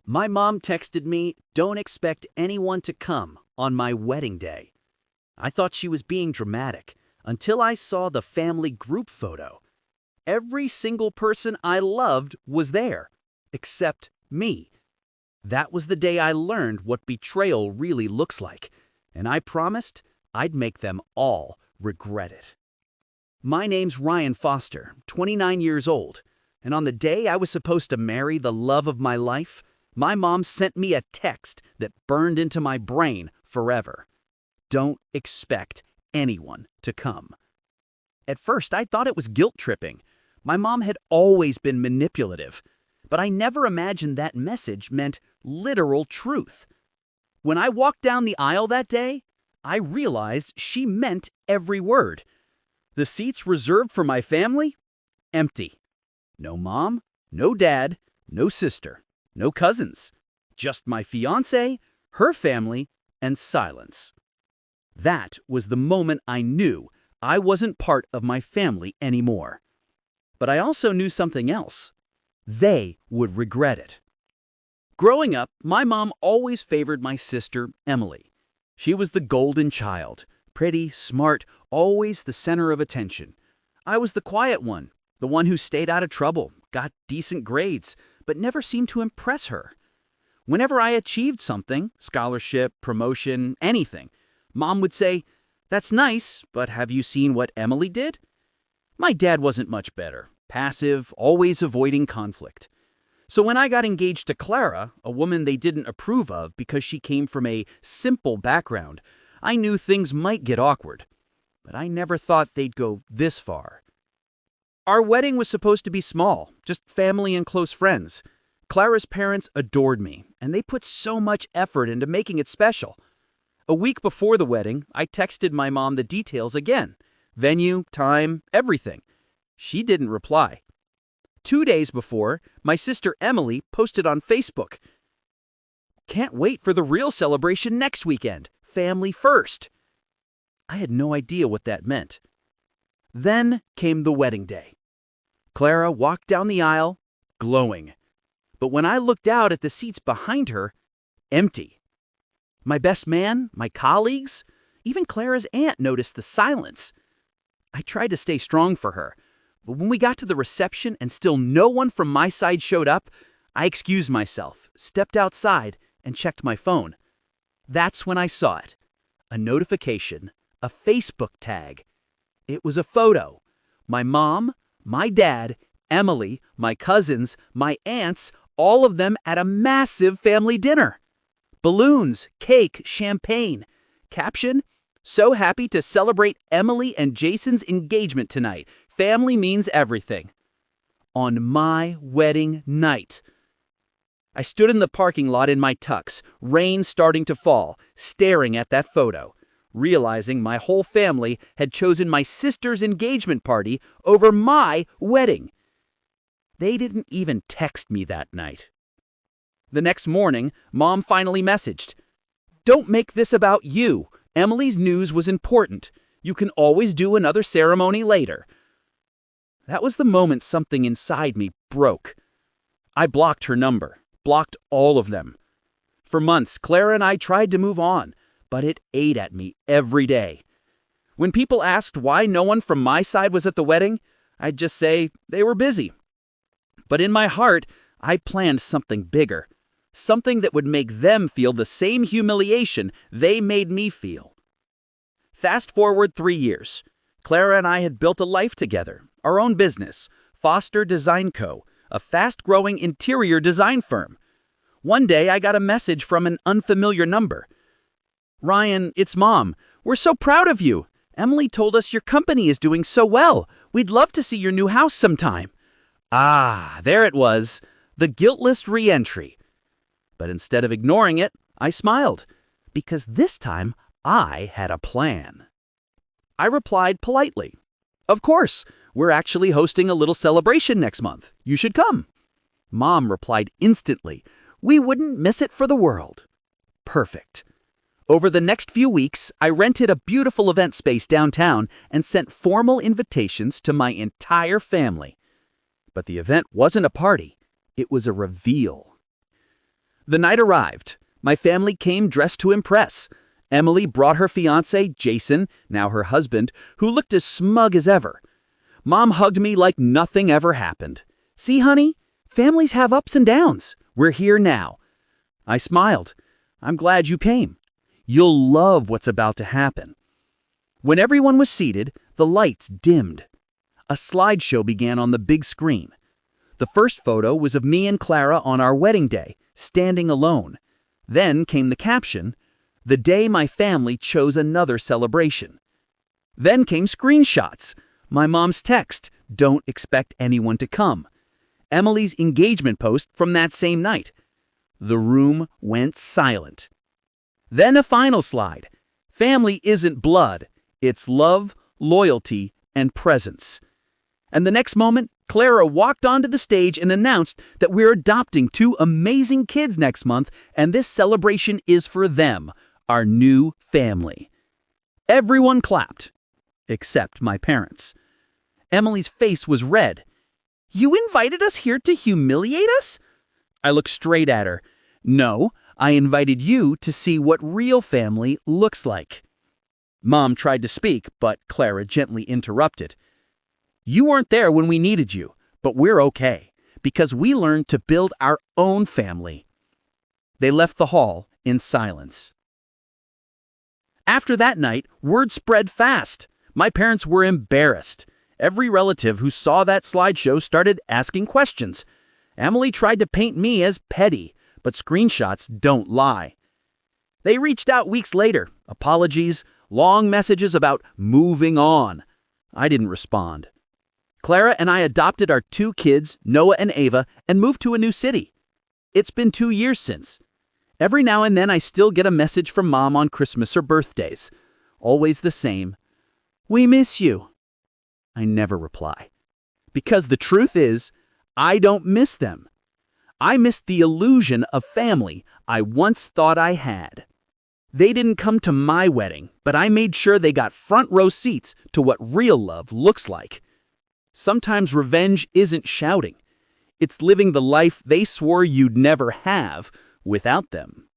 My mom texted me, "Don't expect anyone to come on my wedding day." I thought she was being dramatic until I saw the family group photo. Every single person I loved was there, except me. That was the day I learned what betrayal really looks like, and I promised I'd make them all regret it. My name's Ryan Foster, 29 years old, and on the day I was supposed to marry the love of my life, my mom sent me a text that burned into my brain forever. Don't expect anyone to come. At first, I thought it was guilt-tripping. My mom had always been manipulative, but I never imagined that message meant literal truth. When I walked down the aisle that day, I realized she meant every word. The seats reserved for my family? Empty. No mom, no dad, no sister, no cousins. Just my fiancé, her family, and silence. That was the moment I knew I wasn't part of my family anymore. But I also knew something else. They would regret it. Growing up, my mom always favored my sister, Emily. She was the golden child, pretty, smart, always the center of attention. I was the quiet one, the one who stayed out of trouble, got decent grades, but never seemed to impress her. Whenever I achieved something, scholarship, promotion, anything, Mom would say, "That's nice, but have you seen what Emily did?" My dad wasn't much better, passive, always avoiding conflict. So when I got engaged to Clara, a woman they didn't approve of because she came from a simple background, I knew things might get awkward. But I never thought they'd go this far. Our wedding was supposed to be small, just family and close friends. Clara's parents adored me, and they put so much effort into making it special. A week before the wedding, I texted my mom the details again. Venue, time, everything. She didn't reply. 2 days before, my sister Emily posted on Facebook, "Can't wait for the real celebration next weekend. Family first." I had no idea what that meant. Then came the wedding day. Clara walked down the aisle, glowing. But when I looked out at the seats behind her, empty. My best man, my colleagues, even Clara's aunt noticed the silence. I tried to stay strong for her, but when we got to the reception and still no one from my side showed up, I excused myself, stepped outside, and checked my phone. That's when I saw it. A notification, a Facebook tag. It was a photo. My mom, my dad, Emily, my cousins, my aunts, all of them at a massive family dinner. Balloons, cake, champagne. Caption, "So happy to celebrate Emily and Jason's engagement tonight. Family means everything." On my wedding night. I stood in the parking lot in my tux, rain starting to fall, staring at that photo, realizing my whole family had chosen my sister's engagement party over my wedding. They didn't even text me that night. The next morning, Mom finally messaged, "Don't make this about you. Emily's news was important. You can always do another ceremony later." That was the moment something inside me broke. I blocked her number, blocked all of them. For months, Clara and I tried to move on, but it ate at me every day. When people asked why no one from my side was at the wedding, I'd just say they were busy. But in my heart, I planned something bigger. Something that would make them feel the same humiliation they made me feel. Fast forward 3 years. Clara and I had built a life together, our own business, Foster Design Co., a fast-growing interior design firm. One day, I got a message from an unfamiliar number. "Ryan, it's Mom. We're so proud of you. Emily told us your company is doing so well. We'd love to see your new house sometime." Ah, there it was, the guiltless re-entry. But instead of ignoring it, I smiled, because this time I had a plan. I replied politely, "Of course, we're actually hosting a little celebration next month. You should come." Mom replied instantly, "We wouldn't miss it for the world." Perfect. Over the next few weeks, I rented a beautiful event space downtown and sent formal invitations to my entire family. But the event wasn't a party. It was a reveal. The night arrived. My family came dressed to impress. Emily brought her fiancé, Jason, now her husband, who looked as smug as ever. Mom hugged me like nothing ever happened. "See, honey, families have ups and downs. We're here now." I smiled. "I'm glad you came. You'll love what's about to happen." When everyone was seated, the lights dimmed. A slideshow began on the big screen. The first photo was of me and Clara on our wedding day, standing alone. Then came the caption, "The day my family chose another celebration." Then came screenshots. My mom's text, "Don't expect anyone to come." Emily's engagement post from that same night. The room went silent. Then a final slide. Family isn't blood. It's love, loyalty, and presence. And the next moment, Clara walked onto the stage and announced that we're adopting 2 amazing kids next month, and this celebration is for them, our new family. Everyone clapped, except my parents. Emily's face was red. "You invited us here to humiliate us?" I looked straight at her. "No, I invited you to see what real family looks like." Mom tried to speak, but Clara gently interrupted. "You weren't there when we needed you, but we're okay, because we learned to build our own family." They left the hall in silence. After that night, word spread fast. My parents were embarrassed. Every relative who saw that slideshow started asking questions. Emily tried to paint me as petty, but screenshots don't lie. They reached out weeks later, apologies, long messages about moving on. I didn't respond. Clara and I adopted our 2 kids, Noah and Ava, and moved to a new city. It's been 2 years since. Every now and then I still get a message from Mom on Christmas or birthdays. Always the same. "We miss you." I never reply. Because the truth is, I don't miss them. I miss the illusion of family I once thought I had. They didn't come to my wedding, but I made sure they got front row seats to what real love looks like. Sometimes revenge isn't shouting. It's living the life they swore you'd never have without them.